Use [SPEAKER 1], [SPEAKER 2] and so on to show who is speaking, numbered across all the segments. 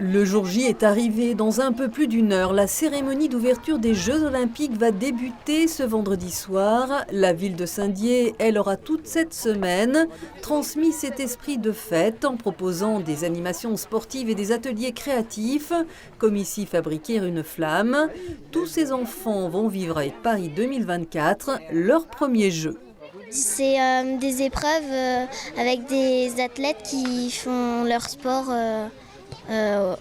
[SPEAKER 1] Le jour J est arrivé. Dans un peu plus d'une heure, la cérémonie d'ouverture des Jeux Olympiques va débuter ce vendredi soir. La ville de Saint-Dié, elle, aura toute cette semaine transmis cet esprit de fête en proposant des animations sportives et des ateliers créatifs, comme ici fabriquer une flamme. Tous ces enfants vont vivre avec Paris 2024 leur premier jeu.
[SPEAKER 2] C'est des épreuves avec des athlètes qui font leur sport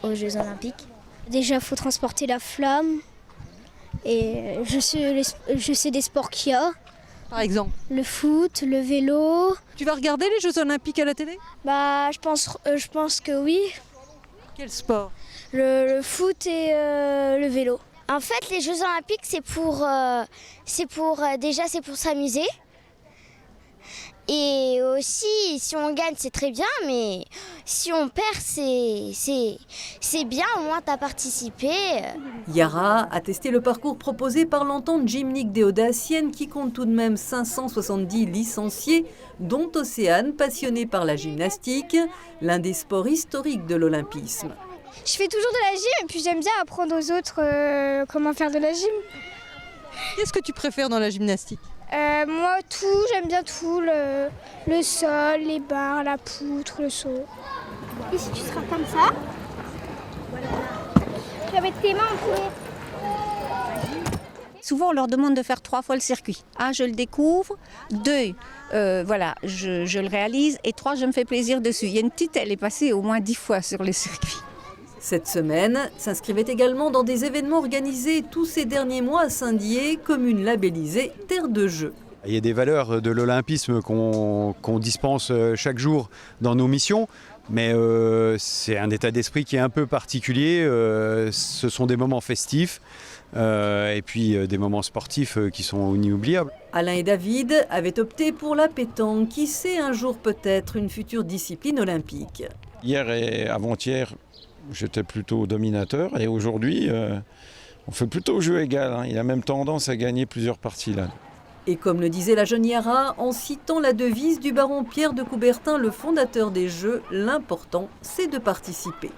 [SPEAKER 2] aux Jeux Olympiques.
[SPEAKER 3] Déjà, il faut transporter la flamme. Et je sais des sports qu'il y a.
[SPEAKER 1] Par exemple,
[SPEAKER 3] Le foot, le vélo.
[SPEAKER 1] tu vas regarder les Jeux Olympiques à la télé?
[SPEAKER 3] Je pense que oui.
[SPEAKER 1] Quel sport?
[SPEAKER 3] Le foot et le vélo.
[SPEAKER 2] En fait, les Jeux Olympiques, c'est pour s'amuser. Et aussi, si on gagne, c'est très bien, mais si on perd, c'est bien, au moins tu as participé.
[SPEAKER 1] Yara a testé le parcours proposé par l'entente gymnique des Audaciennes qui compte tout de même 570 licenciés, dont Océane, passionnée par la gymnastique, l'un des sports historiques de l'olympisme.
[SPEAKER 3] Je fais toujours de la gym et puis j'aime bien apprendre aux autres comment faire de la gym.
[SPEAKER 1] Qu'est-ce que tu préfères dans la gymnastique?
[SPEAKER 3] Moi, tout, j'aime bien tout. Le sol, les barres, la poutre, le saut. Et si tu seras comme ça, tu vas mettre tes mains en premier.
[SPEAKER 4] Souvent, on leur demande de faire 3 fois le circuit. 1, je le découvre. 2, voilà, je le réalise. Et 3, je me fais plaisir dessus. Il y a une petite, elle est passée au moins 10 fois sur le circuit.
[SPEAKER 1] Cette semaine s'inscrivait également dans des événements organisés tous ces derniers mois à Saint-Dié, commune labellisée Terre de Jeux.
[SPEAKER 5] Il y a des valeurs de l'olympisme qu'on dispense chaque jour dans nos missions, mais c'est un état d'esprit qui est un peu particulier. Ce sont des moments festifs et puis des moments sportifs qui sont inoubliables.
[SPEAKER 1] Alain et David avaient opté pour la pétanque, qui sait un jour peut-être une future discipline olympique.
[SPEAKER 6] Hier et avant-hier, j'étais plutôt dominateur et aujourd'hui, on fait plutôt jeu égal. Il a même tendance à gagner plusieurs parties là.
[SPEAKER 1] Et comme le disait la jeune Yara, en citant la devise du baron Pierre de Coubertin, le fondateur des Jeux, l'important, c'est de participer.